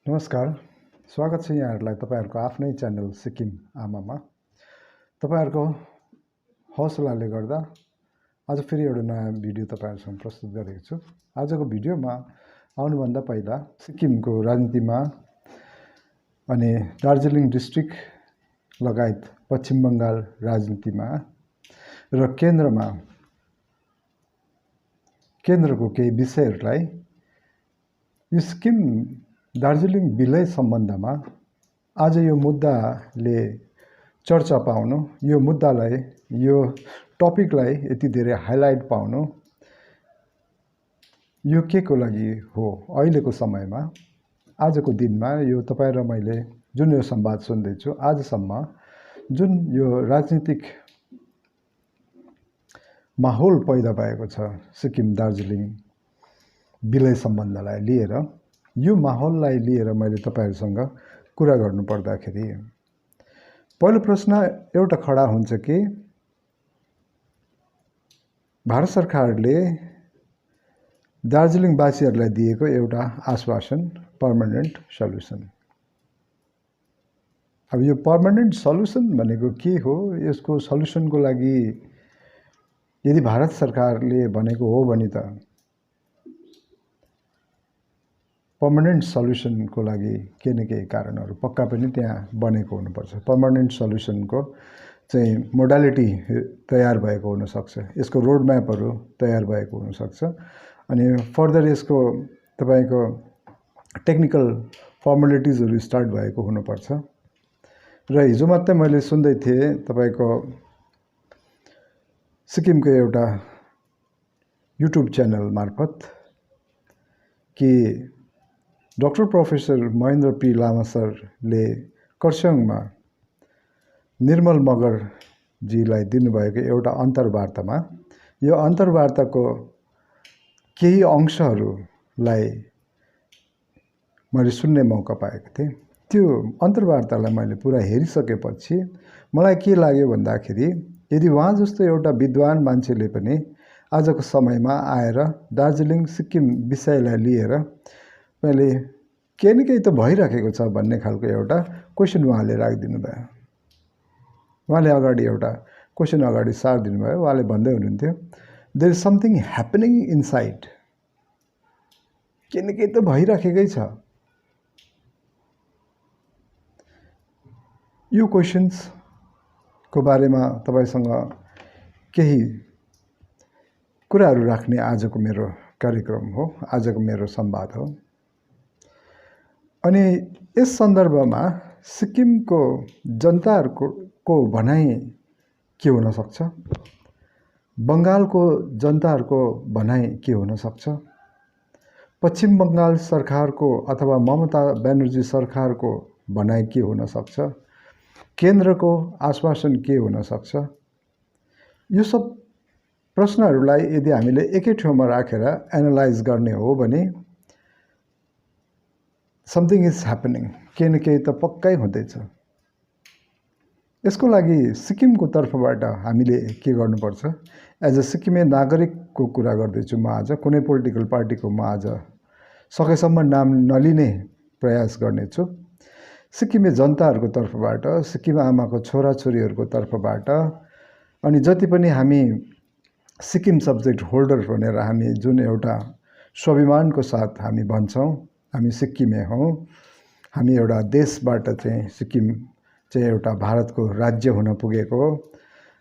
नमस्कार, स्वागत छ यहाँहरूलाई तपाईहरुको आफ्नै च्यानल सिक्किम आमामा। तपाईहरुको हौसलाले गर्दा आज फेरि एउटा नयाँ भिडियो तपाईहरुसँग प्रस्तुत गरेको छु। आजको भिडियोमा आउनुभन्दा पहिला सिक्किमको राजनीतिमा अनि दार्जिलिङ डिस्ट्रिक्ट लगायत पश्चिम बङ्गाल राजनीतिमा र केन्द्रको केही विषयहरूलाई यो सिक्किम दार्जिलिङ विलय सम्बन्धमा आज यो मुद्दाले चर्चा पाउनु, यो मुद्दालाई, यो टपिकलाई यति धेरै हाइलाइट पाउनु यो के को लागि हो? अहिलेको समयमा आजको दिनमा यो तपाईं र मैले जुन यो संवाद सुन्दैछु, आजसम्म जुन यो राजनीतिक माहौल पैदा भएको छ सिक्किम दार्जिलिङ विलय सम्बन्धलाई लिएर, यो माहौललाई लिएर मैले तपाईहरुसँग कुरा गर्नु पर्दाखेरि पहिलो प्रश्न एउटा खडा हुन्छ कि भारत सरकारले दार्जिलिङवासीहरुलाई दिएको एउटा आश्वासन पर्मानेन्ट सल्युसन। अब यो पर्मानेन्ट सल्युसन भनेको के हो? यसको सल्युसनको लागि यदि भारत सरकारले भनेको हो भने त पर्मानेन्ट सल्युसनको लागि केही न केही कारणहरु पक्का पनि त्यहाँ बनेको हुनुपर्छ। पर्मानेन्ट सल्युसनको चाहिँ मोडालिटी तयार भएको हुन सक्छ, यसको रोड म्यापहरु तयार भएको हुन सक्छ अनि फर्दर यसको तपाईको टेक्निकल फर्मालिटिजहरु स्टार्ट भएको हुनुपर्छ। र हिजो मात्रै मैले सुन्दै थिए तपाईको सिक्किमको एउटा युट्युब च्यानल मार्फत कि डाक्टर प्रोफेसर महेन्द्र पी लामा सरले खरसाङमा निर्मल मगरजीलाई दिनुभएको एउटा अन्तर्वार्तामा यो अन्तर्वार्ताको केही अंशहरूलाई मैले सुन्ने मौका पाएको थिएँ। त्यो अन्तर्वार्तालाई मैले पुरा हेरिसकेपछि मलाई के लाग्यो भन्दाखेरि यदि उहाँ जस्तो एउटा विद्वान मान्छेले पनि आजको समयमा आएर दार्जिलिङ सिक्किम विषयलाई लिएर मैले केही न केही त भइराखेको छ भन्ने खालको एउटा क्वेशन उहाँले राखिदिनु भयो। उहाँले अगाडि एउटा क्वेशन अगाडि सार्दिनु भयो। उहाँले भन्दै हुनुहुन्थ्यो there is something happening inside. केही न केही त भइराखेकै छ। यो क्वेशन्सको बारेमा तपाईसँग केही कुराहरु राख्ने आजको मेरो कार्यक्रम हो, आजको मेरो संवाद हो। अनि यस सन्दर्भमा सिक्किमको जनताहरुको भनाइ के हुन सक्छ? बंगालको जनताहरुको भनाइ के हुन सक्छ? पश्चिम बंगाल सरकारको अथवा ममता ब्यानर्जी सरकारको भनाइ के हुन सक्छ? केन्द्रको आश्वासन के हुन सक्छ? यो सब प्रश्नहरुलाई यदि हामीले एकै ठाउँमा राखेर एनालाइज गर्ने हो भने समथिङ इज ह्यापनिङ, केही न केही त पक्कै हुँदैछ। यसको लागि सिक्किमको तर्फबाट हामीले के गर्नुपर्छ? एज अ सिक्किमे नागरिकको कुरा गर्दैछु म आज, कुनै पोलिटिकल पार्टीको म आज सकेसम्म नाम नलिने प्रयास गर्नेछु। सिक्किमे जनताहरुको तर्फबाट, सिक्किम आमाको छोराछोरीहरुको तर्फबाट अनि जति पनि हामी सिक्किम सब्जेक्ट होल्डर भनेर हामी जुन एउटा स्वाभिमानको साथ हामी भन्छौं हामी सिक्किमे हौं, हामी एउटा देशबाट चाहिँ सिक्किम चाहिँ एउटा भारतको राज्य हुन पुगेको हो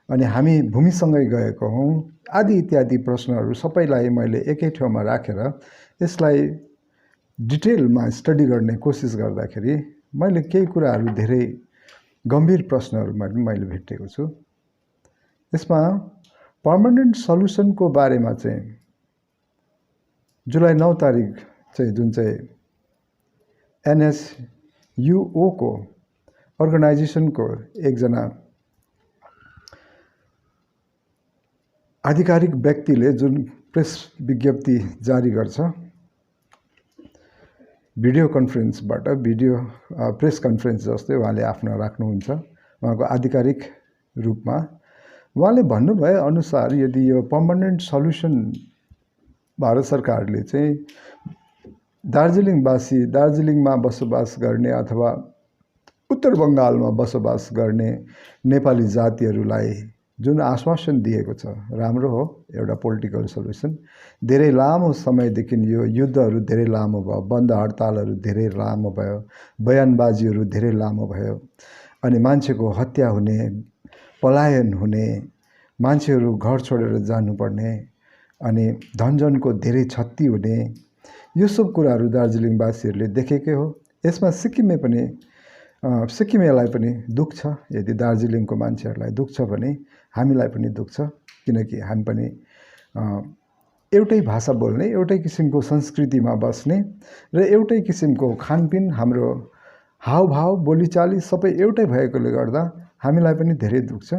अनि हामी भूमिसँगै गएको हौं आदि इत्यादि प्रश्नहरु सबैलाई मैले एकै ठाउँमा राखेर यसलाई डिटेलमा स्टडी गर्ने कोसिस गर्दाखेरि मैले केही कुराहरु धेरै गम्भीर प्रश्नहरुमा मैले भेटेको छु। यसमा पर्मानेन्ट सल्युसनको बारेमा चाहिँ जुलाई 9 तारिक चाहिँ जुन चाहिँ NSUO को अर्गनाइजेसनको एकजना आधिकारिक व्यक्तिले जुन प्रेस विज्ञप्ति जारी गर्छ भिडियो कन्फरेन्सबाट, भिडियो प्रेस कन्फरेन्स जस्तै उहाँले आफ्नो राख्नुहुन्छ उहाँको आधिकारिक रूपमा। उहाँले भन्नुभए अनुसार यदि यो पर्मानेन्ट सल्युसन भारत सरकारले चाहिँ दार्जिलिङवासी, दार्जिलिङमा बसोबास गर्ने अथवा उत्तर बङ्गालमा बसोबास गर्ने नेपाली जातिहरूलाई जुन आश्वासन दिएको छ राम्रो हो, एउटा पोलिटिकल सल्युसन। धेरै लामो समयदेखि यो युद्धहरू धेरै लामो भयो, बन्द हडतालहरू धेरै लामो भयो, बयानबाजीहरू धेरै लामो भयो, अनि मान्छेको हत्या हुने, पलायन हुने, मान्छेहरू घर छोडेर जानुपर्ने, अनि धनजनको धेरै क्षति हुने, यो सब कुराहरू दार्जिलिङवासीहरूले देखेकै हो। यसमा सिक्किमेलाई पनि दुःख छ। यदि दार्जिलिङको मान्छेहरूलाई दुःख छ भने हामीलाई पनि दुःख छ, किनकि हामी पनि एउटै भाषा बोल्ने, एउटै किसिमको संस्कृतिमा बस्ने र एउटै किसिमको खानपिन, हाम्रो हावभाव, बोलीचाली सबै एउटै भएकोले गर्दा हामीलाई पनि धेरै दुःख छ।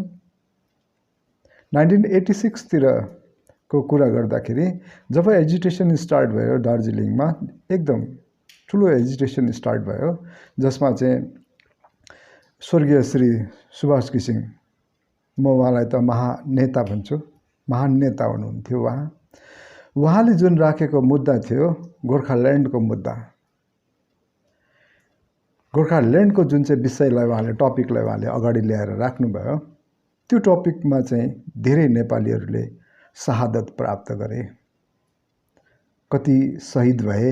1986 को कुरा गर्दाखेरि जब एजिटेसन स्टार्ट भयो दार्जिलिङमा, एकदम ठुलो एजिटेसन स्टार्ट भयो, जसमा चाहिँ स्वर्गीय श्री सुभाष घिसिङ, म उहाँलाई त महानेता भन्छु, महान नेता हुनुहुन्थ्यो उहाँले जुन राखेको मुद्दा थियो गोर्खाल्यान्डको मुद्दा, गोर्खाल्यान्डको जुन चाहिँ विषयलाई उहाँले, टपिकलाई उहाँले अगाडि ल्याएर राख्नुभयो, त्यो टपिकमा चाहिँ धेरै नेपालीहरूले शहादत प्राप्त गरे। कति शहीद भए,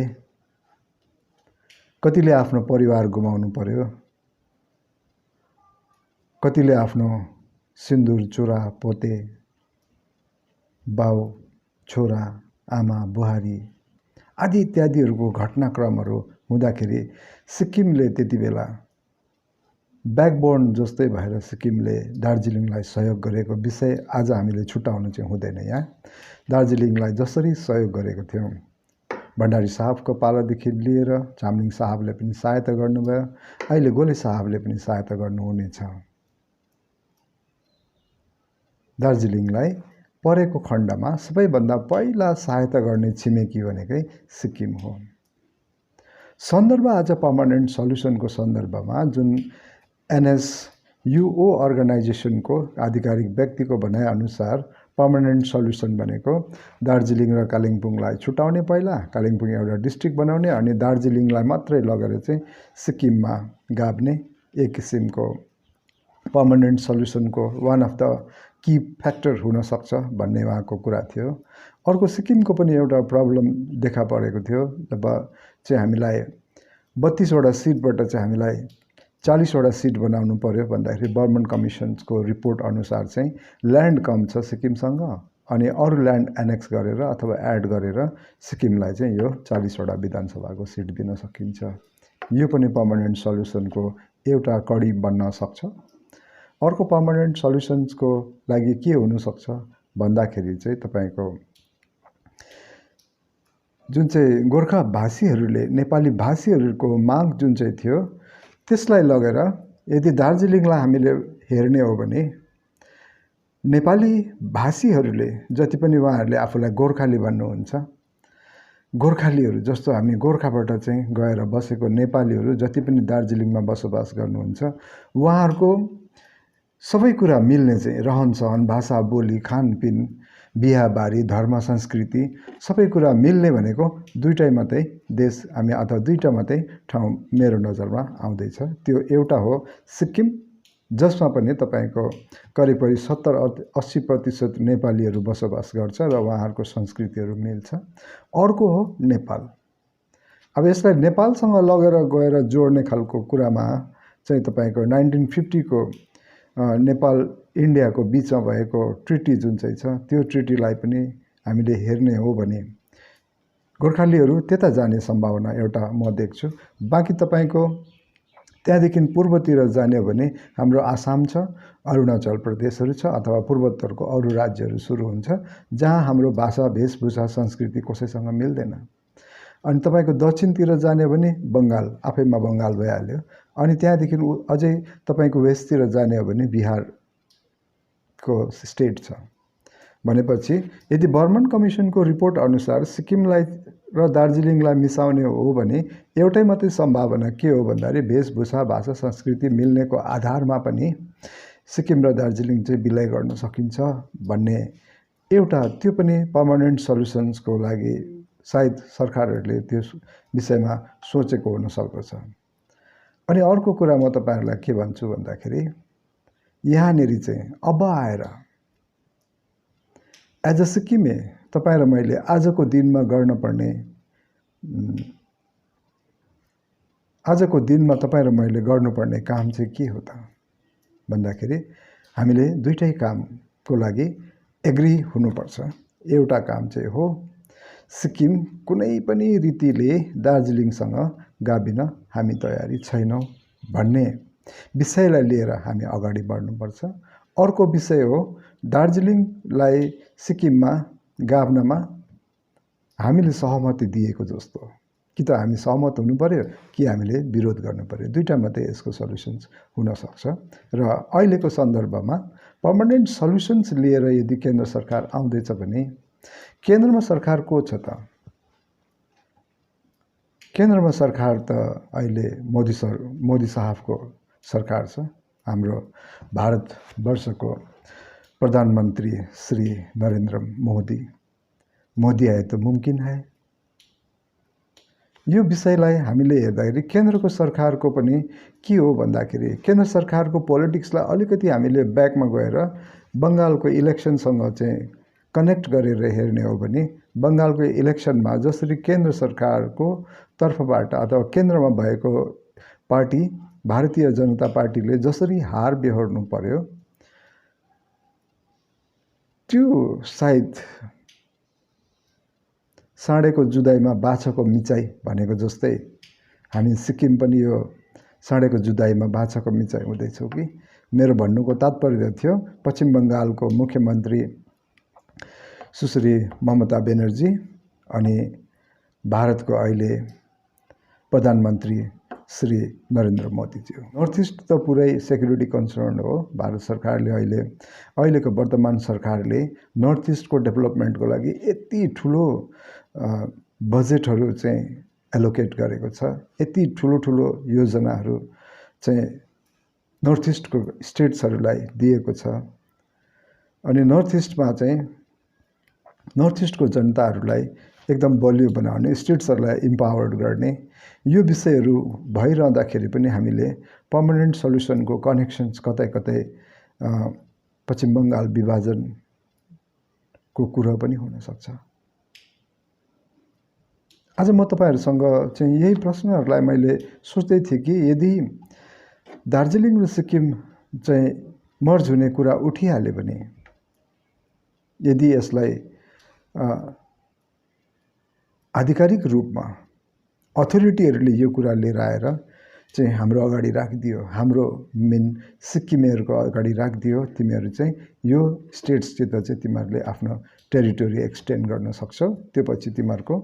कतिले आफ्नो परिवार गुमाउनु पर्यो, कतिले आफ्नो सिन्दुर, चोरा, पोते, बाउ, छोरा, आमा, बुहारी आदि इत्यादिहरूको घटनाक्रमहरू हुँदाखेरि सिक्किमले त्यति बेला ब्याकबोन जस्तै भएर सिक्किमले दार्जिलिङलाई सहयोग गरेको विषय आज हामीले छुटाउनु चाहिँ हुँदैन। यहाँ दार्जिलिङलाई जसरी सहयोग गरेको थियौँ, भण्डारी साहबको पालादेखि लिएर चामलिङ साहबले पनि सहायता गर्नुभयो, अहिले गोले साहबले पनि सहायता गर्नुहुनेछ। दार्जिलिङलाई परेको खण्डमा सबैभन्दा पहिला सहायता गर्ने छिमेकी भनेकै सिक्किम हो। सन्दर्भ आज पर्मानेन्ट सल्युसनको सन्दर्भमा जुन NSUO अर्गनाइजेसनको आधिकारिक व्यक्तिको भनाइअनुसार पर्मानेन्ट सल्युसन भनेको दार्जिलिङ र कालिम्पोङलाई छुटाउने, पहिला कालिम्पोङ एउटा डिस्ट्रिक्ट बनाउने, अनि दार्जिलिङलाई मात्रै लगेर चाहिँ सिक्किममा गाभ्ने एक किसिमको पर्मानेन्ट सल्युसनको one of the key factor हुन सक्छ भन्ने उहाँको कुरा थियो। अर्को सिक्किमको पनि एउटा प्रब्लम देखा परेको थियो, जब चाहिँ हामीलाई 32 वटा सिटबाट चाहिँ हामीलाई 40 वटा सिट बनाउनु पर्यो भन्दाखेरि बर्मन कमिसनको रिपोर्ट अनुसार चाहिँ ल्यान्ड कम छ सिक्किमसँग, अनि अरू ल्यान्ड एनेक्स गरेर अथवा एड गरेर सिक्किमलाई चाहिँ यो 40 वटा विधानसभाको सिट दिन सकिन्छ। यो पनि पर्मानेन्ट सल्युसनको एउटा कडी बन्न सक्छ। अर्को पर्मानेन्ट सल्युसन्सको लागि के हुनसक्छ भन्दाखेरि चाहिँ तपाईँको जुन चाहिँ गोर्खा भाषीहरूले, नेपाली भाषीहरूको माग जुन चाहिँ थियो, त्यसलाई लगेर यदि दार्जिलिङलाई हामीले हेर्ने हो भने नेपाली भाषीहरूले जति पनि उहाँहरूले आफूलाई गोर्खाली भन्नुहुन्छ, गोर्खालीहरू जस्तो हामी गोर्खाबाट चाहिँ गएर बसेको नेपालीहरू जति पनि दार्जिलिङमा बसोबास गर्नुहुन्छ, उहाँहरूको सबै कुरा मिल्ने चाहिँ रहनसहन, भाषा, बोली, खानपिन, बिहाबारी, धर्म, संस्कृति सबै कुरा मिल्ने भनेको दुईटै मात्रै देश हामी अथवा दुईटा मात्रै ठाउँ मेरो नजरमा आउँदैछ। त्यो एउटा हो सिक्किम, जसमा पनि तपाईँको करिब 70-80% नेपालीहरू बसोबास गर्छ र उहाँहरूको संस्कृतिहरू मिल्छ। अर्को हो नेपाल। अब यसलाई नेपालसँग लगेर गएर जोड्ने खालको कुरामा चाहिँ तपाईँको 1950 को नेपाल इन्डियाको बिचमा भएको ट्रिटी जुन चाहिँ छ, त्यो ट्रिटीलाई पनि हामीले हेर्ने हो भने गोर्खालीहरू त्यता जाने सम्भावना एउटा म देख्छु। बाँकी तपाईँको त्यहाँदेखि पूर्वतिर जाने हो भने हाम्रो आसाम छ, अरुणाचल प्रदेशहरू छ, अथवा पूर्वोत्तरको अरू राज्यहरू सुरु हुन्छ जहाँ हाम्रो भाषा, वेशभूषा, संस्कृति कसैसँग मिल्दैन। अनि तपाईँको दक्षिणतिर जाने हो भने बङ्गाल, आफैमा बङ्गाल भइहाल्यो। अनि त्यहाँदेखि अझै तपाईँको वेस्टतिर जाने हो भने बिहारको स्टेट छ। भनेपछि यदि बर्मन कमिसनको रिपोर्ट अनुसार सिक्किमलाई र दार्जिलिङलाई मिसाउने हो भने एउटै मात्रै सम्भावना के हो भन्दाखेरि वेशभूषा, भाषा, संस्कृति मिल्नेको आधारमा पनि सिक्किम र दार्जिलिङ चाहिँ विलय गर्न सकिन्छ भन्ने एउटा, त्यो पनि पर्मानेन्ट सल्युसन्सको लागि सायद सरकारहरूले त्यो विषयमा सोचेको हुन सक्दछ। अनि अर्को कुरा म तपाईँहरूलाई के भन्छु भन्दाखेरि यहाँनिर चाहिँ अब आएर एज अ सिक्किमे तपाईँ र मैले आजको दिनमा गर्नुपर्ने आजको दिनमा तपाईँ र मैले गर्नुपर्ने काम चाहिँ के हो त भन्दाखेरि हामीले दुईटै कामको लागि एग्री हुनुपर्छ। एउटा काम चाहिँ हो सिक्किम कुनै पनि रीतिले दार्जिलिङसँग गाभिन हामी तयारी छैनौँ भन्ने विषयलाई लिएर हामी अगाडि बढ्नुपर्छ। अर्को विषय हो दार्जिलिङलाई सिक्किममा गाभ्नमा हामीले सहमति दिएको जस्तो कि त हामी सहमत हुनु पर्यो कि हामीले विरोध गर्नु पर्यो। दुईटा मात्रै यसको सल्युसन्स हुनसक्छ। र अहिलेको सन्दर्भमा पर्मानेन्ट सल्युसन्स लिएर यदि केन्द्र सरकार आउँदैछ भने केन्द्रमा सरकार को छ त? केन्द्रमा सरकार त अहिले मोदी साहबको सरकार छ। हाम्रो भारतवर्षको प्रधानमन्त्री श्री नरेन्द्र मोदी आए तो मुमकिन है। यो विषयलाई हामीले हेर्दाखेरि केन्द्रको सरकारको पनि के हो भन्दाखेरि केन्द्र सरकारको पोलिटिक्सलाई अलिकति हामीले ब्याकमा गएर बङ्गालको इलेक्सनसँग चाहिँ कनेक्ट गरेर हेर्ने हो भने बङ्गालको इलेक्सनमा जसरी केन्द्र सरकारको तर्फबाट अथवा केन्द्रमा भएको पार्टी भारतीय जनता पार्टीले जसरी हार बेहोर्नु पर्यो त्यो सायद साँडेको जुदाईमा बाछाको मिचाई भनेको जस्तै हामी सिक्किम पनि यो साँडेको जुदाईमा बाछाको मिचाई हुँदैछौँ कि। मेरो भन्नुको तात्पर्य थियो पश्चिम बङ्गालको मुख्यमन्त्री सुश्री ममता ब्यानर्जी अनि भारतको अहिले प्रधानमन्त्री श्री नरेन्द्र मोदीज्यू। नर्थ इस्ट त पुरै सेक्युरिटी कन्सर्न हो। भारत सरकारले अहिलेको वर्तमान सरकारले नर्थ इस्टको डेभलपमेन्टको लागि यति ठुलो बजेटहरू चाहिँ एलोकेट गरेको छ, यति ठुलो योजनाहरू चाहिँ नर्थ इस्टको स्टेट्सहरूलाई दिएको छ। अनि नर्थ इस्टमा चाहिँ नर्थ इस्टको जनताहरूलाई एकदम बलियो बनाउने, स्टेट्सहरूलाई इम्पावर्ड गर्ने यो विषयहरू भइरहँदाखेरि पनि हामीले पर्मानेन्ट सल्युसनको कनेक्सन्स कतै पश्चिम बङ्गाल विभाजनको कुरा पनि हुनसक्छ। आज म तपाईँहरूसँग चाहिँ यही प्रश्नहरूलाई मैले सोच्दै थिएँ कि यदि दार्जिलिङ र सिक्किम चाहिँ मर्ज हुने कुरा उठिहाल्यो भने यदि यसलाई आधिकारिक रूपमा अथोरिटीहरूले यो कुरा लिएर आएर चाहिँ हाम्रो अगाडि राखिदियो, हाम्रो मेन सिक्किमेहरूको अगाडि राखिदियो, तिमीहरू चाहिँ यो स्टेट्ससित चाहिँ तिमीहरूले आफ्नो टेरिटोरी एक्सटेन्ड गर्न सक्छौ, त्यो पछि तिमीहरूको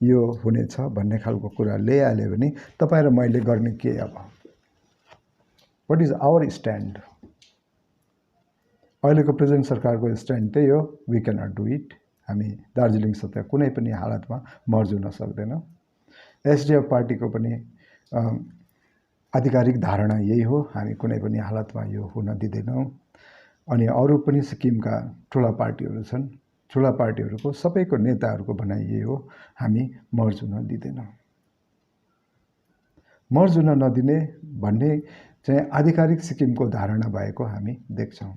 यो हुनेछ भन्ने खालको कुरा ल्याइहाल्यो भने तपाईँ र मैले गर्ने के? अब वाट इज आवर स्ट्यान्ड? अहिलेको प्रेजेन्ट सरकारको स्ट्यान्ड त्यही हो, वी क्यानट डु इट। हामी दार्जिलिङसित कुनै पनि हालतमा मर्ज हुन सक्दैनौँ। एसडिएफ पार्टीको पनि आधिकारिक धारणा यही हो, हामी कुनै पनि हालतमा यो हुन दिँदैनौँ। अनि अरू पनि सिक्किमका ठुला पार्टीहरू छन्, ठुला पार्टीहरूको सबैको नेताहरूको भनाइ यही हो, हामी मर्ज हुन दिँदैनौँ। मर्ज हुन नदिने भन्ने चाहिँ आधिकारिक सिक्किमको धारणा भएको हामी देख्छौँ।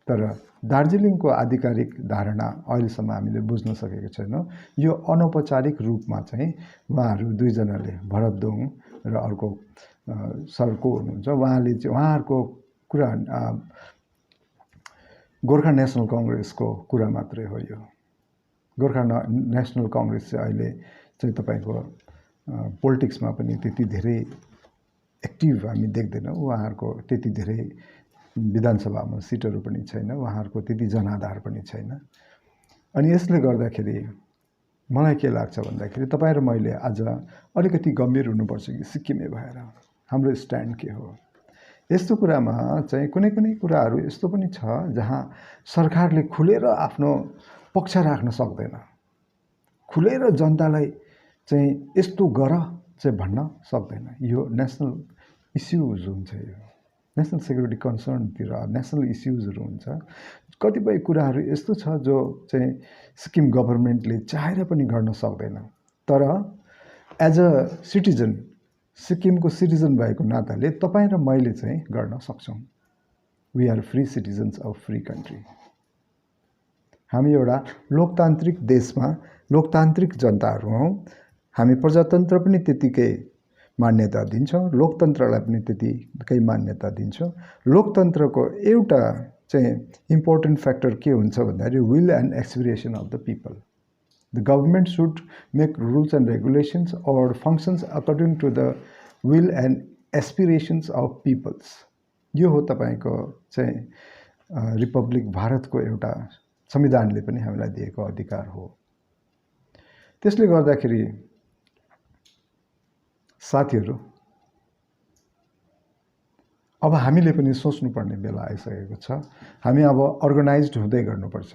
तर दार्जिलिङको आधिकारिक धारणा अहिलेसम्म हामीले बुझ्न सकेको छैनौँ। यो अनौपचारिक रूपमा चाहिँ उहाँहरू दुईजनाले भरत दोङ र अर्को सरको हुनुहुन्छ, उहाँहरूको कुरा गोर्खा नेसनल कङ्ग्रेसको कुरा मात्रै हो। यो गोर्खा नेसनल कङ्ग्रेस चाहिँ अहिले चाहिँ तपाईँको पोलिटिक्समा पनि त्यति धेरै एक्टिभ हामी देख्दैनौँ। उहाँहरूको त्यति धेरै विधानसभामा सिटहरू पनि छैन, उहाँहरूको त्यति जनाधार पनि छैन। अनि यसले गर्दाखेरि मलाई के लाग्छ भन्दाखेरि तपाईँ र मैले आज अलिकति गम्भीर हुनुपर्छ कि सिक्किमे भएर हाम्रो स्ट्यान्ड के हो। यस्तो कुरामा चाहिँ कुनै कुराहरू यस्तो पनि छ जहाँ सरकारले खुलेर आफ्नो पक्ष राख्न सक्दैन, खुलेर जनतालाई चाहिँ यस्तो गर चाहिँ भन्न सक्दैन। यो नेसनल इस्यु जुन छ, नेसनल सेक्युरिटी कन्सर्नतिर नेसनल इस्युजहरू हुन्छ। कतिपय कुराहरू यस्तो छ जो चाहिँ सिक्किम गभर्मेन्टले चाहेर पनि गर्न सक्दैन, तर एज अ सिटिजन, सिक्किमको सिटिजन भएको नाताले तपाईँ र मैले चाहिँ गर्न सक्छौँ। We are free citizens of free country. हामी एउटा लोकतान्त्रिक देशमा लोकतान्त्रिक जनताहरू हौँ। हामी प्रजातन्त्र पनि त्यतिकै मान्यता दिन्छौँ, लोकतन्त्रलाई पनि त्यतिकै मान्यता दिन्छौँ। लोकतन्त्रको एउटा चाहिँ इम्पोर्टेन्ट फ्याक्टर के हुन्छ भन्दाखेरि will and expiration of the people. The government should make rules and regulations or functions according to the will and aspirations of peoples. यो हो तपाईँको चाहिँ रिपब्लिक भारतको एउटा संविधानले पनि हामीलाई दिएको अधिकार हो। त्यसले गर्दाखेरि साथीहरू, अब हामीले पनि सोच्नुपर्ने बेला आइसकेको छ। हामी अब अर्गनाइज्ड हुँदै गर्नुपर्छ।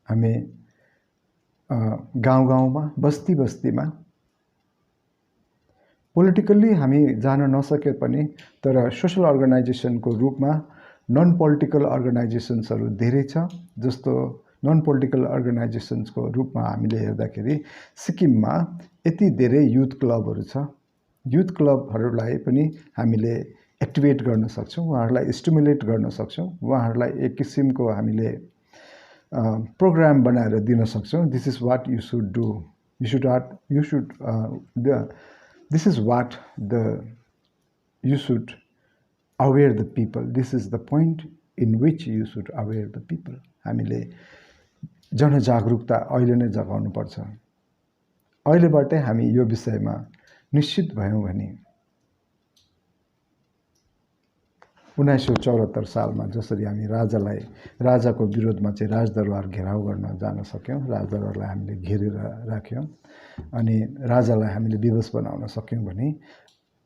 हामी गाउँ गाउँमा, बस्ती बस्तीमा पोलिटिकल्ली हामी जान नसके पनि तर सोसल अर्गनाइजेसनको रूपमा नन पोलिटिकल अर्गनाइजेसन्सहरू धेरै छ। जस्तो नन पोलिटिकल अर्गनाइजेसन्सको रूपमा हामीले हेर्दाखेरि सिक्किममा यति धेरै युथ क्लबहरू छ। युथ क्लबहरूलाई पनि हामीले एक्टिभेट गर्न सक्छौँ, उहाँहरूलाई स्टिमुलेट गर्न सक्छौँ, उहाँहरूलाई एक किसिमको हामीले प्रोग्राम बनाएर दिन सक्छौँ। This is what you should do, this is what you should aware the people, this is the point in which you should aware the people. हामीले जनजागरुकता अहिले नै जगाउनुपर्छ। अहिलेबाटै हामी यो विषयमा निश्चित भयौँ भने 1974 सालमा जसरी हामी राजाको विरोधमा चाहिँ राजदरबार घेराउ गर्न जान सक्यौँ, राजदरबारलाई हामीले घेरेर राख्यौँ अनि राजालाई हामीले विवश बनाउन सक्यौँ भने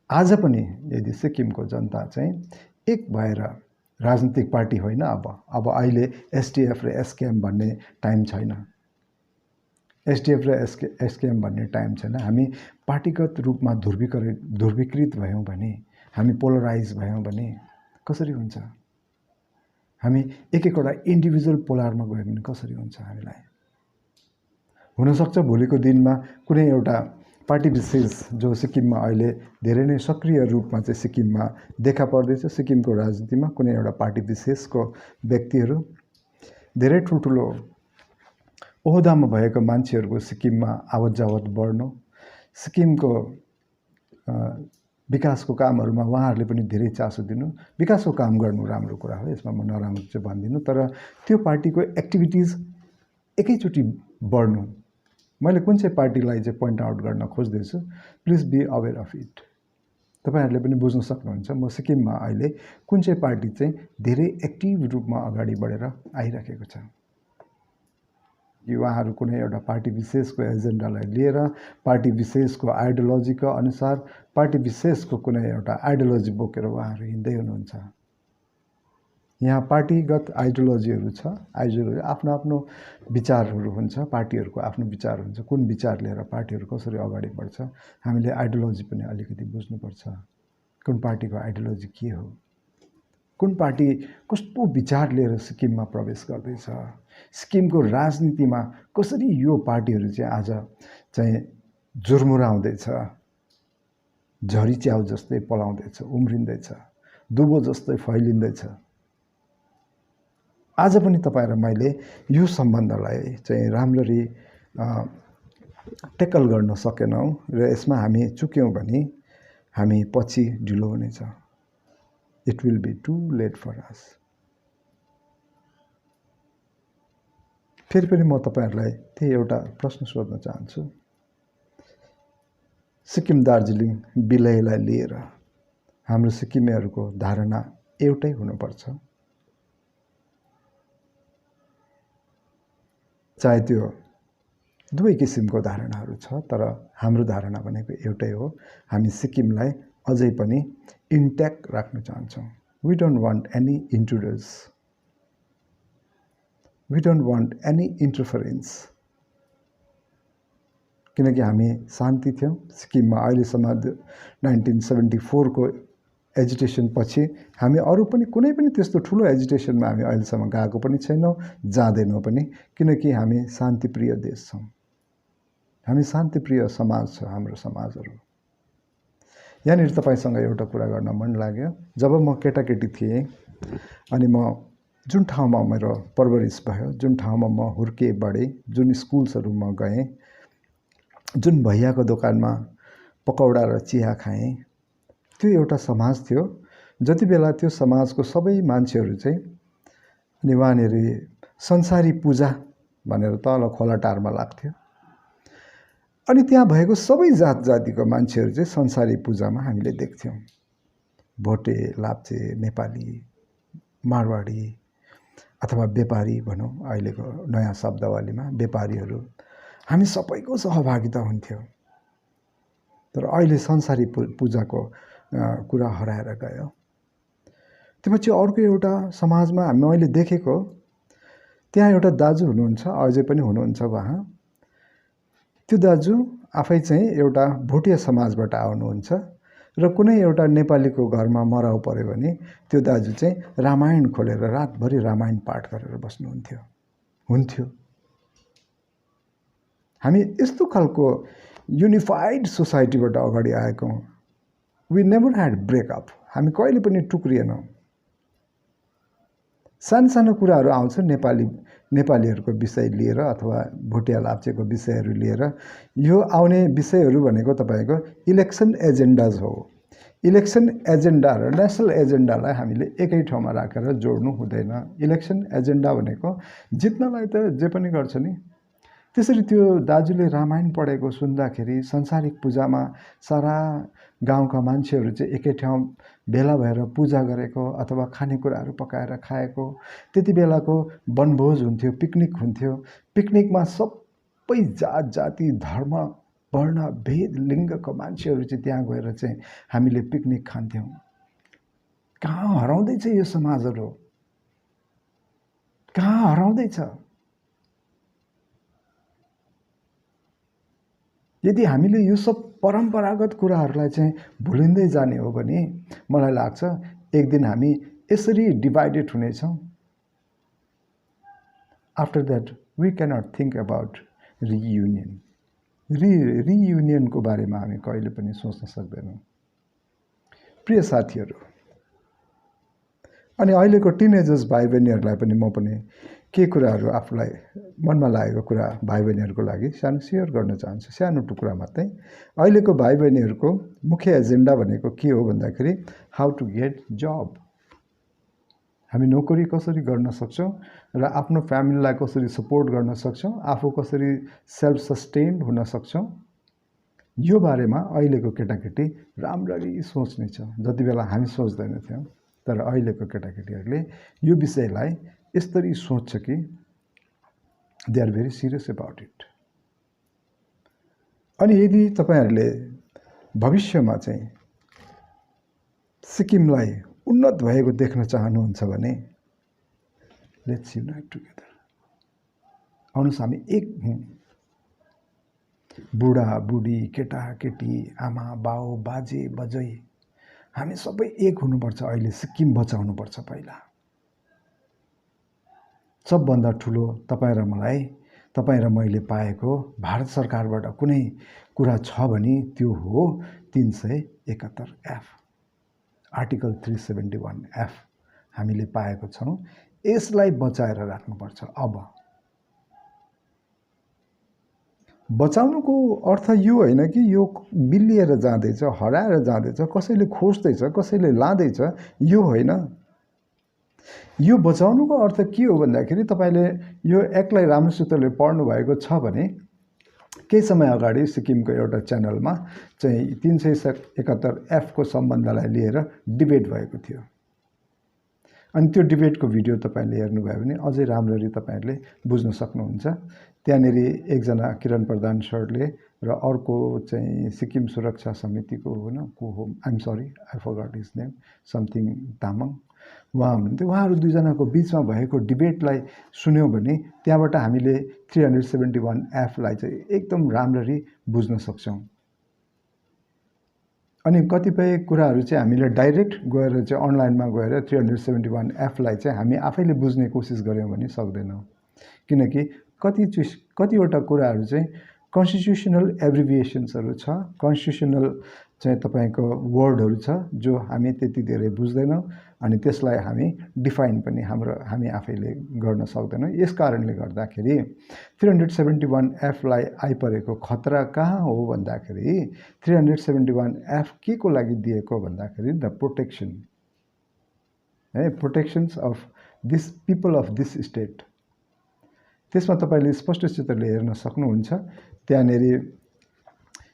आज पनि यदि सिक्किमको जनता चाहिँ एक भएर, राजनीतिक पार्टी होइन, अब अहिले एसडिएफ र एसकेएम भन्ने टाइम छैन। एसडिएफ र एसकेएम भन्ने टाइम छैन। हामी पार्टीगत रूपमा ध्रुवीकृत भयौँ भने, हामी पोलराइज भयौँ भने कसरी हुन्छ? हामी एक एकवटा इन्डिभिजुअल पोलारमा गयो भने कसरी हुन्छ? हामीलाई हुनसक्छ भोलिको दिनमा कुनै एउटा पार्टी विशेष जो सिक्किममा अहिले धेरै नै सक्रिय रूपमा चाहिँ सिक्किममा देखा पर्दैछ, सिक्किमको राजनीतिमा कुनै एउटा पार्टी विशेषको व्यक्तिहरू, धेरै ठुल्ठुलो ओहदामा भएको मान्छेहरूको सिक्किममा आवत जावत बढ्नु, सिक्किमको विकासको कामहरूमा उहाँहरूले पनि धेरै चासो दिनु। विकासको काम गर्नु राम्रो कुरा हो, यसमा म नराम्रो चाहिँ भन्दिनँ, तर त्यो पार्टीको एक्टिभिटिज एकैचोटि बढ्नु। मैले कुन चाहिँ पार्टीलाई चाहिँ पोइन्ट आउट गर्न खोज्दैछु, please be aware of it. तपाईँहरूले पनि बुझ्न सक्नुहुन्छ म सिक्किममा अहिले कुन चाहिँ पार्टी चाहिँ धेरै एक्टिभ रूपमा अगाडि बढेर आइराखेको छ। कि उहाँहरू कुनै एउटा पार्टी विशेषको एजेन्डालाई लिएर, पार्टी विशेषको आइडियोलोजीको अनुसार, पार्टी विशेषको कुनै एउटा आइडियोलोजी बोकेर उहाँहरू हिँड्दै हुनुहुन्छ। यहाँ पार्टीगत आइडियोलोजीहरू छ, आइडियोलोजी आफ्नो आफ्नो विचारहरू हुन्छ, पार्टीहरूको आफ्नो विचार हुन्छ, कुन विचार लिएर पार्टीहरू कसरी अगाडि बढ्छ। हामीले आइडियोलोजी पनि अलिकति बुझ्नुपर्छ। कुन पार्टीको आइडियोलोजी के हो, कुन पार्टी कस्तो विचार लिएर सिक्किममा प्रवेश गर्दैछ, सिक्किमको राजनीतिमा कसरी यो पार्टीहरू चाहिँ आज चाहिँ जुर्मुराउँदैछ, झरी च्याउ जस्तै पलाउँदैछ, उम्रिँदैछ, दुबो जस्तै फैलिँदैछ। आज पनि तपाईँ र मैले यो सम्बन्धलाई चाहिँ राम्ररी टेकल गर्न सकेनौँ र यसमा हामी चुक्यौँ भने हामी पछि ढिलो हुनेछ। It will be too late for us. फेरि पनि म तपाईँहरूलाई त्यही एउटा प्रश्न सोध्न चाहन्छु। सिक्किम दार्जिलिङ विलयलाई लिएर हाम्रो सिक्किमेहरूको धारणा एउटै हुनुपर्छ। चाहे त्यो दुवै किसिमको धारणाहरू छ, तर हाम्रो धारणा भनेको एउटै हो। हामी सिक्किमलाई अझै पनि इन्ट्याक्ट राख्न चाहन्छौँ। We don't want any intruders, we don't want any interference. किनकि हामी शान्ति थियौँ सिक्किममा। अहिलेसम्म 1974 को एजिटेसन पछि हामी अरू पनि कुनै पनि त्यस्तो ठुलो एजिटेसनमा हामी अहिलेसम्म गएको पनि छैनौँ, जाँदैनौँ पनि, किनकि हामी शान्तिप्रिय देश छौँ। हामी शान्तिप्रिय समाज छ हाम्रो समाजहरू। यहाँनिर तपाईँसँग एउटा कुरा गर्न मन लाग्यो। जब म केटाकेटी थिएँ अनि म जुन ठाउँमा मेरो परवरिश भयो, जुन ठाउँमा म हुर्के बढेँ, जुन स्कुल्सहरू म गएँ, जुन भैयाको दोकानमा पकौडा र चिया खाएँ, त्यो एउटा समाज थियो। जति बेला त्यो समाजको सबै मान्छेहरू चाहिँ अनि वहाँनिर संसारी पूजा भनेर तल खोलाटारमा लाग्थ्यो अनि त्यहाँ भएको सबै जात जातिको मान्छेहरू चाहिँ संसारी पूजामा हामीले देख्थ्यौँ। भोटे, लाप्चे, नेपाली, मारवाडी अथवा व्यापारी भनौँ, अहिलेको नयाँ शब्दावलीमा व्यापारीहरू, हामी सबैको सहभागिता हुन्थ्यो। तर अहिले संसारी पूजाको कुरा हराएर गयो। त्यसपछि अर्को एउटा समाजमा मैले देखेको, त्यहाँ एउटा दाजु हुनुहुन्छ, अझै पनि हुनुहुन्छ उहाँ। त्यो दाजु आफै चाहिँ एउटा भोटिया समाजबाट आउनुहुन्छ र कुनै एउटा नेपालीको घरमा मराउ पर्यो भने त्यो दाजु चाहिँ रामायण खोलेर रातभरि रामायण पाठ गरेर हुन्थ्यो। हामी यस्तो खालको युनिफाइड सोसाइटीबाट अगाडि आएको। We never had breakup. हामी कहिले पनि टुक्रिएनौँ। सानो सानो कुराहरू आउँछ नेपालीहरूको विषय लिएर अथवा भोटिया लाप्चेको विषयहरू लिएर। यो आउने विषयहरू भनेको तपाईँको इलेक्सन एजेन्डाज हो। इलेक्सन एजेन्डा र नेसनल एजेन्डालाई हामीले एकै ठाउँमा राखेर जोड्नु हुँदैन। इलेक्सन एजेन्डा भनेको जित्नलाई त जे पनि गर्छ नि। त्यसरी त्यो दाजुले रामायण पढेको सुन्दाखेरि संसारिक पूजामा सारा गाउँका मान्छेहरू चाहिँ एकै ठाउँ भेला भएर पूजा गरेको अथवा खानेकुराहरू पकाएर खाएको, त्यति बेलाको वनभोज हुन्थ्यो, पिकनिक हुन्थ्यो। पिकनिकमा सबै जात जाति धर्म वर्ण भेद लिङ्गको मान्छेहरू चाहिँ त्यहाँ गएर चाहिँ हामीले पिकनिक खान्थ्यौँ। कहाँ हराउँदैछ यो समाजहरू? कहाँ हराउँदैछ? यदि हामीले यो सब परम्परागत कुराहरूलाई चाहिँ भुलिँदै जाने हो भने मलाई लाग्छ एक दिन हामी यसरी डिभाइडेड हुनेछौँ। After that we cannot think about reunion. रियुनियनको बारेमा हामी कहिले पनि सोच्न सक्दैनौँ। प्रिय साथीहरू, अनि अहिलेको टिनेजर्स भाइ बहिनीहरूलाई पनि म पनि के कुराहरू आफूलाई मनमा लागेको कुरा भाइ बहिनीहरूको लागि सानो सेयर गर्न चाहन्छु। सानो टुक्रा मात्रै। अहिलेको भाइ बहिनीहरूको मुख्य एजेन्डा भनेको के हो भन्दाखेरि हाउ टु गेट जब। हामी नोकरी कसरी गर्न सक्छौँ र आफ्नो फ्यामिलीलाई कसरी सपोर्ट गर्न सक्छौँ, आफू कसरी सेल्फ सस्टेन्ड हुन सक्छौँ, यो बारेमा अहिलेको केटाकेटी राम्ररी सोच्ने छ। जति बेला हामी सोच्दैनथ्यौँ, तर अहिलेको केटाकेटीहरूले यो विषयलाई यसरी सोच्छ कि they are very serious about it. अनि यदि तपाईँहरूले भविष्यमा चाहिँ सिक्किमलाई उन्नत भएको देख्न चाहनुहुन्छ भने लेट्स युनाइट टुगेदर। आउनुहोस् हामी एक हौँ। बुढा बुढी, केटा केटी, आमा बाउ, बाजे बजै, हामी सबै एक हुनुपर्छ। अहिले सिक्किम बचाउनुपर्छ। पहिला सबभन्दा ठुलो तपाईँ र मलाई, तपाईँ र मैले पाएको भारत सरकारबाट कुनै कुरा छ भने त्यो हो 371 एफ, आर्टिकल 371 एफ हामीले पाएको छौँ। यसलाई बचाएर राख्नुपर्छ। अब बचाउनुको अर्थ यो होइन कि यो बिल्लिएर जाँदैछ, हराएर जाँदैछ, कसैले खोज्दैछ, कसैले लाँदैछ, यो होइन। यो बचाउनुको अर्थ के हो भन्दाखेरि तपाईँले यो एक्टलाई राम्रोसितले पढ्नु भएको छ भने केही समय अगाडि सिक्किमको एउटा च्यानलमा चाहिँ 371 एफको सम्बन्धलाई लिएर डिबेट भएको थियो। अनि त्यो डिबेटको भिडियो तपाईँले हेर्नुभयो भने अझै राम्ररी तपाईँहरूले बुझ्न सक्नुहुन्छ। त्यहाँनिर एकजना किरण प्रधान सरले र अर्को चाहिँ सिक्किम सुरक्षा समितिको होइन को हो, I'm sorry I फरगट his name, something Tamang, उहाँ हुनुहुन्थ्यो। उहाँहरू दुईजनाको बिचमा भएको डिबेटलाई सुन्यौँ भने त्यहाँबाट हामीले 371 एफलाई चाहिँ एकदम राम्ररी बुझ्न सक्छौँ। अनि कतिपय कुराहरू चाहिँ हामीले डाइरेक्ट गएर चाहिँ अनलाइनमा गएर 371F लाई चाहिँ हामी आफैले बुझ्ने कोसिस गऱ्यौँ भने सक्दैनौँ, किनकि कतिवटा कुराहरू चाहिँ कन्स्टिट्युसनल एब्रिभिएसन्सहरू छ, कन्स्टिट्युसनल चाहिँ तपाईँको वर्डहरू छ जो हामी त्यति धेरै बुझ्दैनौँ अनि त्यसलाई हामी डिफाइन पनि हामी आफैले गर्न सक्दैनौँ। यस कारणले गर्दाखेरि 371F लाई आइपरेको खतरा कहाँ हो भन्दाखेरि 371F के को लागि दिएको भन्दाखेरि द प्रोटेक्सन है, protections of this people of this state. त्यसमा तपाईँले स्पष्टसितले हेर्न सक्नुहुन्छ, त्यहाँनेरि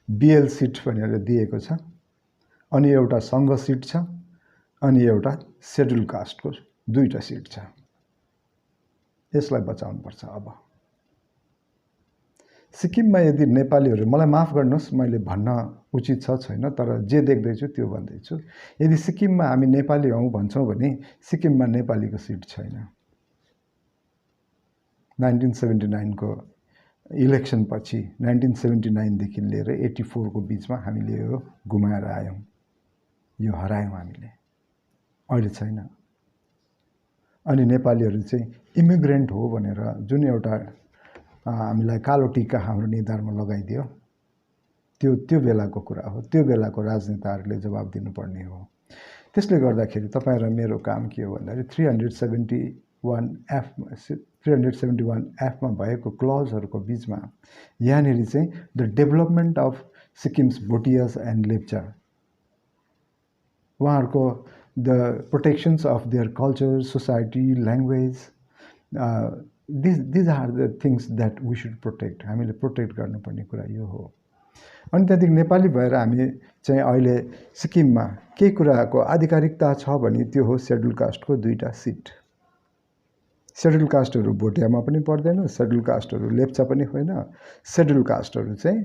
बिएल सिट भनेर दिएको छ, अनि एउटा सङ्घ सिट छ, अनि एउटा सेड्युल कास्टको 2टा सिट छ। यसलाई बचाउनुपर्छ। अब सिक्किममा यदि नेपालीहरू, मलाई माफ गर्नुहोस् मैले भन्न उचित छ छैन, तर जे देख्दैछु त्यो भन्दैछु, यदि सिक्किममा हामी नेपाली हौँ भन्छौँ भने सिक्किममा नेपालीको सिट छैन। 1979 को इलेक्सन पछि 1979 देखि लिएर 84 को बिचमा हामीले यो गुमाएर आयौँ, यो हरायौँ हामीले, अहिले छैन। अनि नेपालीहरू चाहिँ इमिग्रेन्ट हो भनेर जुन एउटा हामीलाई कालो टीका हाम्रो निधारमा लगाइदियो, त्यो बेलाको कुरा हो, त्यो बेलाको राजनेताहरूले जवाब दिनुपर्ने हो। त्यसले गर्दाखेरि तपाईँ र मेरो काम के हो भन्दाखेरि 371F मा भएको क्लजहरूको बिचमा यहाँनिर चाहिँ the development of Sikkim's Bhutias and Lepcha, उहाँहरूको the protections of their culture, society, language, these are the things that we should protect. हामीले प्रोटेक्ट गर्नुपर्ने कुरा यो हो। अनि त्यहाँदेखि नेपाली भएर हामी चाहिँ अहिले सिक्किममा के कुराको आधिकारिकता छ भने त्यो हो सेड्युल कास्टको 2टा सिट। सेड्युल कास्टहरू भोटियामा पनि पर्दैन, सेड्युल कास्टहरू लेप्चा पनि होइन, सेड्युल कास्टहरू चाहिँ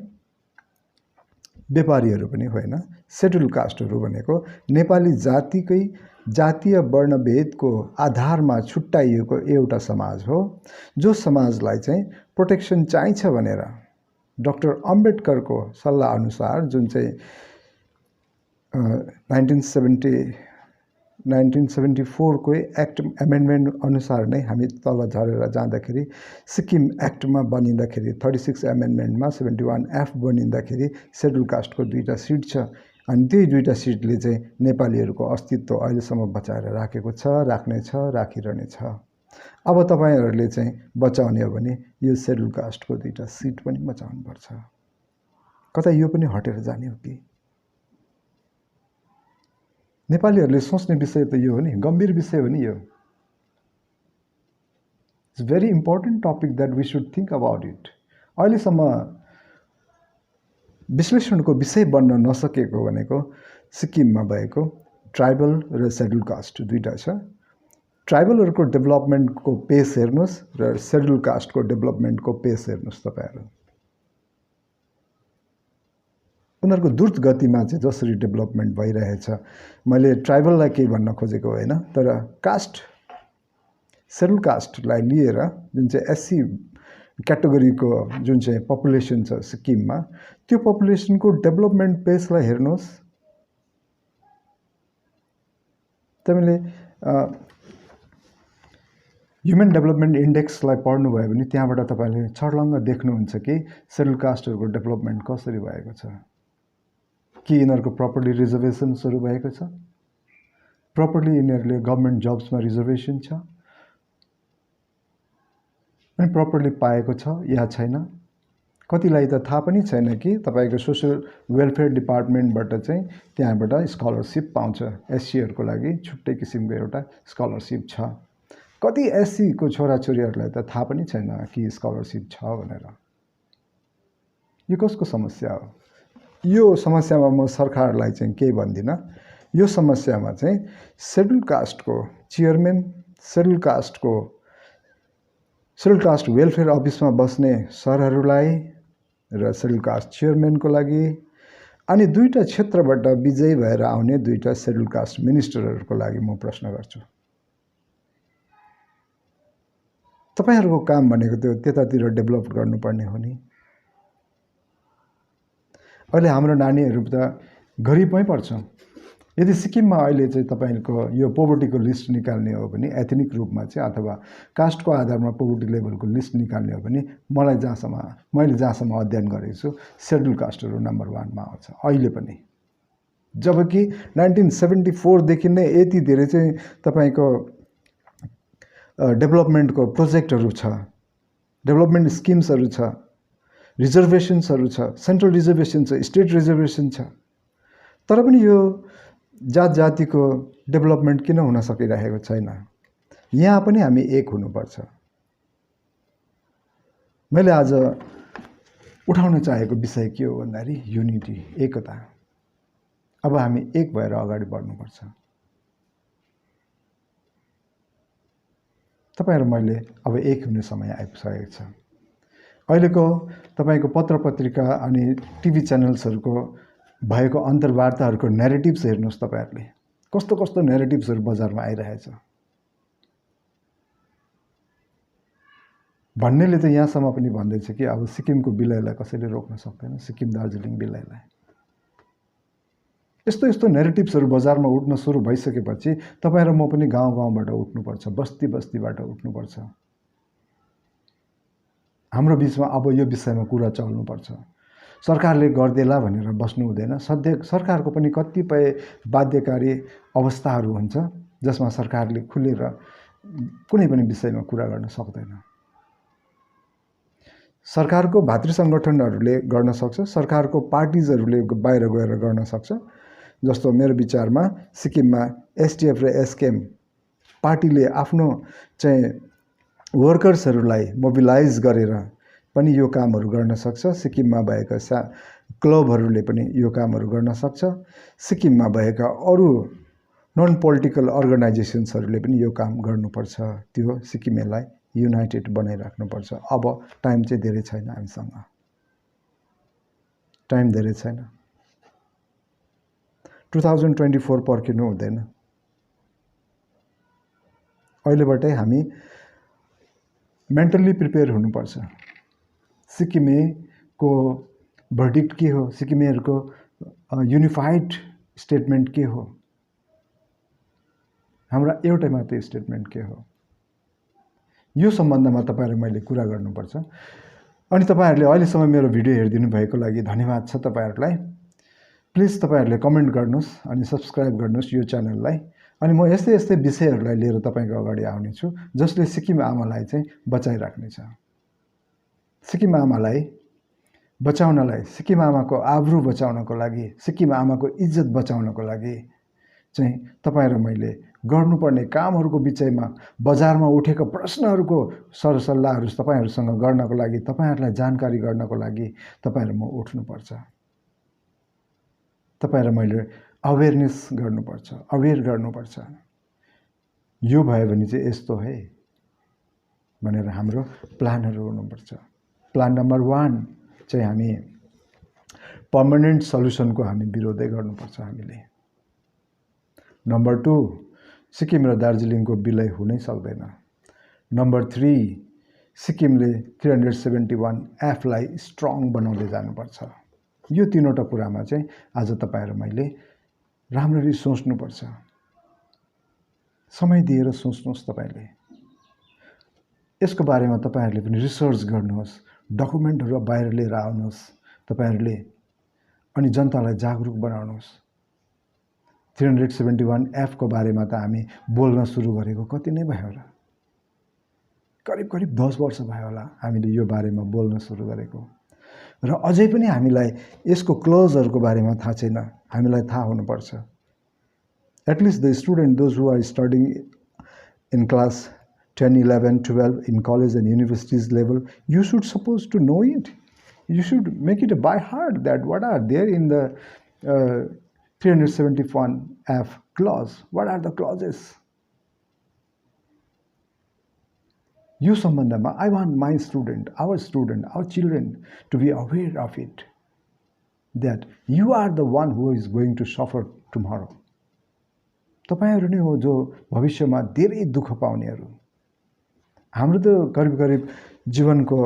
व्यापारीहरू पनि होइन। सेड्युल कास्टहरू भनेको नेपाली जातिकै जातीय वर्णभेदको आधारमा छुट्टाइएको एउटा समाज हो, जो समाजलाई चाहिँ प्रोटेक्सन चाहिन्छ भनेर डाक्टर अम्बेडकरको सल्लाह अनुसार, जुन चाहिँ 1974 को एक्ट एमेन्डमेन्ट अनुसार नै हामी तल झरेर जाँदाखेरि सिक्किम एक्टमा बनिँदाखेरि 36 एमेन्डमेन्टमा 71F बनिँदाखेरि सेड्युल कास्टको 2टा सिट छ। अनि त्यही 2टा सिटले चाहिँ नेपालीहरूको अस्तित्व अहिलेसम्म बचाएर राखेको छ, राख्नेछ, राखिरहनेछ। अब तपाईहरूले चाहिँ बचाउने हो भने यो सेड्युल कास्टको 2टा सिट पनि बचाउनुपर्छ। कता यो पनि हटेर जाने हो कि? नेपालीहरूले सोच्ने विषय त यो हो नि, गम्भीर विषय हो नि यो। It's very important topic that we should think about it. अहिलेसम्म विश्लेषणको विषय बन्न नसकेको भनेको सिक्किममा भएको ट्राइबल र सेड्युल कास्ट 2टा छ। ट्राइबलहरूको डेभलपमेन्टको पेस हेर्नुहोस् र सेड्युल कास्टको डेभलपमेन्टको पेस हेर्नुहोस् तपाईँहरू। उनीहरूको द्रुत गतिमा चाहिँ जसरी डेभलपमेन्ट भइरहेछ, मैले ट्राइबललाई केही भन्न खोजेको होइन, तर कास्ट सेड्युल कास्टलाई लिएर जुन चाहिँ एससी क्याटेगोरीको जुन चाहिँ पपुलेसन छ सिक्किममा, त्यो पपुलेसनको डेभलपमेन्ट पेसलाई हेर्नुहोस्। तपाईँले ह्युमन डेभलपमेन्ट इन्डेक्सलाई पढ्नुभयो भने त्यहाँबाट तपाईँले छर्लङ्ग देख्नुहुन्छ कि सेड्युल कास्टहरूको डेभलपमेन्ट कसरी भएको छ। कि यिनीहरूको प्रपर्ली रिजर्भेसन्सहरू भएको छ, प्रपर्ली यिनीहरूले गभर्मेन्ट जब्समा रिजर्भेसन छ अनि प्रपर्ली पाएको छ या छैन। कतिलाई त थाहा पनि छैन कि तपाईँको सोसल वेलफेयर डिपार्टमेन्टबाट चाहिँ त्यहाँबाट स्कलरसिप पाउँछ, एससीहरूको लागि छुट्टै किसिमको एउटा स्कलरसिप छ। कति एससीको छोराछोरीहरूलाई त थाहा पनि छैन कि स्कलरसिप छ भनेर। यो कसको समस्या हो? यो समस्यामा म सरकारलाई चाहिँ केही भन्दिनँ। यो समस्यामा चाहिँ सेड्युल कास्टको चेयरम्यान, सेड्युल कास्ट वेलफेयर अफिसमा बस्ने सरहरूलाई र सेड्युल कास्ट चेयरम्यानको लागि अनि 2टा क्षेत्रबाट विजयी भएर आउने 2टा सेड्युल कास्ट मिनिस्टरहरूको लागि म प्रश्न गर्छु। तपाईहरुको काम भनेको त्यो त्यतातिर डेभलप गर्नुपर्ने हो नि। अहिले हाम्रो नानीहरु त गरिबमै पर्छौँ। यदि सिक्किममा अहिले चाहिँ तपाईँको यो पोभर्टीको लिस्ट निकाल्ने हो भने एथनिक रूपमा चाहिँ अथवा कास्टको आधारमा पोभर्टी लेभलको लिस्ट निकाल्ने हो भने मैले जहाँसम्म अध्ययन गरेको छु सेड्युल कास्टहरू नम्बर 1मा आउँछ अहिले पनि। जबकि 1974देखि नै यति धेरै चाहिँ तपाईँको डेभलपमेन्टको प्रोजेक्टहरू छ, डेभलपमेन्ट स्किम्सहरू छ, रिजर्भेसन्सहरू छ, सेन्ट्रल रिजर्भेसन छ, स्टेट रिजर्भेसन छ, तर पनि यो जातिको डेभलपमेन्ट किन हुन सकिरहेको छैन? यहाँ पनि हामी एक हुनुपर्छ। मैले आज उठाउन चाहेको विषय के हो भन्दाखेरि युनिटी, एकता। अब हामी एक भएर अगाडि बढ्नुपर्छ। तपाईहरु मैले अब एक हुने समय आइसकेको छ। अहिलेको तपाईको पत्र पत्रिका अनि टिभी च्यानल्सहरुको भएको अन्तर्वार्ताहरुको न्यारेटिभ्स हेर्नुस् तपाईहरुले कस्तो कस्तो न्यारेटिभ्सहरु बजारमा आइरहेछ भन्नेले त यहाँसम्म पनि भन्दैछ कि अब सिक्किमको विलयलाई कसैले रोक्न सक्दैन, सिक्किम दार्जिलिङ विलयलाई। यस्तो यस्तो न्यारेटिभ्सहरु बजारमा उठ्न सुरु भइसकेपछि तपाईहरु म पनि गाउँ गाउँबाट उठ्नुपर्छ, बस्ती बस्तीबाट उठ्नुपर्छ। हाम्रो बीचमा अब यो विषयमा कुरा चल्नुपर्छ। सरकारले गर्देला भनेर बस्नु हुँदैन। सरकारको पनि कतिपय बाध्यकारी अवस्थाहरू हुन्छ जसमा सरकारले खुलेर कुनै पनि विषयमा कुरा गर्न सक्दैन। सरकारको भातृ संगठनहरूले गर्न सक्छ, सरकारको पार्टीजहरूले बाहिर गएर गर्न सक्छ। जस्तो मेरो विचारमा सिक्किममा एसडीएफ र एसकेएम पार्टीले आफ्नो चाहिँ वर्कर्सहरूलाई मोबिलाइज गरेर पनि यो कामहरू गर्न सक्छ। सिक्किममा भएका क्लबहरूले पनि यो कामहरू गर्न सक्छ। सिक्किममा भएका अरू नन पोलिटिकल अर्गनाइजेसन्सहरूले पनि यो काम गर्नुपर्छ। त्यो सिक्किमेलाई युनाइटेड बनाइराख्नुपर्छ। अब टाइम चाहिँ धेरै छैन हामीसँग, टाइम धेरै छैन। 2024 पर्खिनु हुँदैन। अहिलेबाटै हामी मेन्टल्ली प्रिपेयर हुनुपर्छ। सिक्किमेको भर्डिक्ट के हो, सिक्किमेहरूको युनिफाइड स्टेटमेन्ट के हो, हाम्रा एउटै मात्रै स्टेटमेन्ट के हो, यो सम्बन्धमा तपाईहरुले मैले कुरा गर्नुपर्छ। अनि तपाईहरुले अहिलेसम्म मेरो भिडियो हेरिदिनु भएको लागि धन्यवाद छ तपाईहरुलाई। प्लिज तपाईहरुले कमेन्ट गर्नुस् अनि सब्स्क्राइब गर्नुस् यो च्यानललाई। अनि म यस्तै यस्तै विषयहरूलाई लिएर तपाईको अगाडि आउने छु जसले सिक्किम आमालाई चाहिँ बचाइराख्नेछ। सिक्किम आमालाई बचाउनलाई, सिक्किम आमाको आब्रु बचाउनको लागि, सिक्किम आमाको इज्जत बचाउनको लागि चाहिँ तपाईहरु र मैले गर्नुपर्ने कामहरूको विषयमा बजारमा उठेको प्रश्नहरूको सरसल्लाहहरू तपाईहरुसँग गर्नको लागि, तपाईहरुलाई जानकारी गर्नको लागि तपाईहरु म उठ्नुपर्छ। तपाईहरु मैले अवेयरनेस गर्नुपर्छ, अवेयर गर्नुपर्छ। यो भयो भने चाहिँ यस्तो है भनेर हाम्रो प्लानहरू हुनुपर्छ। प्लान नम्बर 1 चाहिँ हामी पर्मानेन्ट सल्युसनको हामी विरोधै गर्नुपर्छ हामीले। नम्बर 2 सिक्किम र दार्जिलिङको विलय हुनै सक्दैन। नम्बर 3 सिक्किमले 371F लाई स्ट्रङ बनाउँदै जानुपर्छ। यो तीनवटा कुरामा चाहिँ आज तपाईहरु मैले राम्ररी सोच्नुपर्छ। समय दिएर सोच्नुस् तपाईले। यसको बारेमा तपाईहरुले पनि रिसर्च गर्नुहोस्, डकुमेन्टहरु बाहिर लिएर आउनुहोस् तपाईहरुले अनि जनतालाई जागरुक बनाउनुहोस्। 371F को बारेमा त हामी बोल्न सुरु गरेको कति नै भयो होला, करिब 10 वर्ष भयो होला हामीले यो बारेमा बोल्न सुरु गरेको। र अझै पनि हामीलाई यसको क्लोजहरुको बारेमा थाहा छैन। हामीलाई थाहा हुनुपर्छ। At least the student, those who are studying in class 10, 11, 12 in college and universities level, you should supposed to know it. You should make it a by heart that what are there in the 371F clause. What are the clauses? यो सम्बन्धमा I want my student, our children to be aware of it. That you are the one who is going to suffer tomorrow. तपाईहरु नै हो जो भविष्यमा धेरै दुःख पाउनेहरु। हाम्रो त करिब जीवनको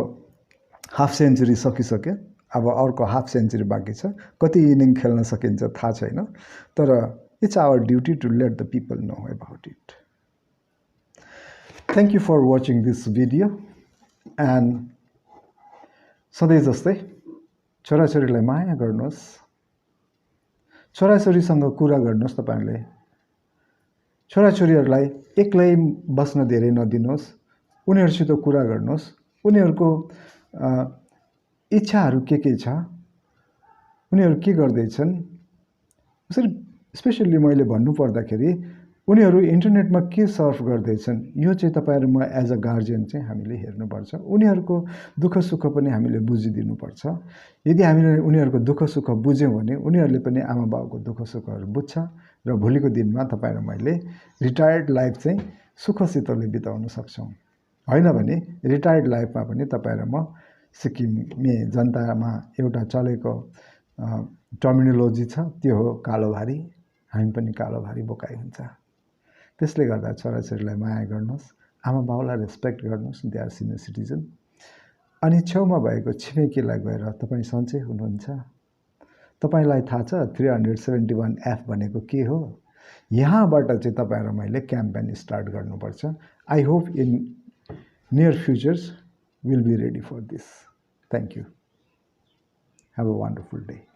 हाफ सेन्चुरी सकिसक्यो। अब अर्को हाफ सेन्चुरी बाँकी छ, कति इनिङ खेल्न सकिन्छ थाहा छैन, तर it's our duty to let the people know about it. Thank you for watching this video. And सधैँ जस्तै छोराछोरीलाई माया गर्नुहोस्, छोराछोरीसँग कुरा गर्नुहोस्, तपाईँहरूले छोराछोरीहरूलाई एक्लै बस्न धेरै नदिनुहोस्, उनीहरूसित कुरा गर्नुहोस्, उनीहरूको इच्छाहरू के छ, उनीहरू के गर्दैछन्, यसरी स्पेसल्ली मैले भन्नुपर्दाखेरि उनीहरू इन्टरनेटमा के सर्फ गर्दैछन् यो चाहिँ तपाईँहरूमा एज अ गार्जियन चाहिँ हामीले हेर्नुपर्छ। उनीहरूको दुःख सुख पनि हामीले बुझिदिनुपर्छ। यदि हामीले उनीहरूको दुःख सुख बुझ्यौँ भने उनीहरूले पनि आमा बाउको दुःख सुखहरू बुझ्छ र भोलिको दिनमा तपाईँ र मैले रिटायर्ड लाइफ चाहिँ सुखसितले बिताउन सक्छौँ। होइन भने रिटायर्ड लाइफमा पनि तपाईँ र म सिक्किमे जनतामा एउटा चलेको टर्मिनोलोजी छ, त्यो हो कालोभारी, हामी पनि कालोभारी बोकाइ हुन्छ। त्यसले गर्दा छोराछोरीलाई माया गर्नुहोस्, आमा बाउलाई रेस्पेक्ट गर्नुहोस्, दे आर सिनियर सिटिजन। अनि छेउमा भएको छिमेकीलाई गएर तपाईँ सन्चै हुनुहुन्छ? तपाईँलाई थाहा छ 371F भनेको के हो? यहाँबाट चाहिँ तपाईँ र मैले क्याम्पेन स्टार्ट गर्नुपर्छ। I hope in near futures will be ready for this. Thank you. Have a wonderful day.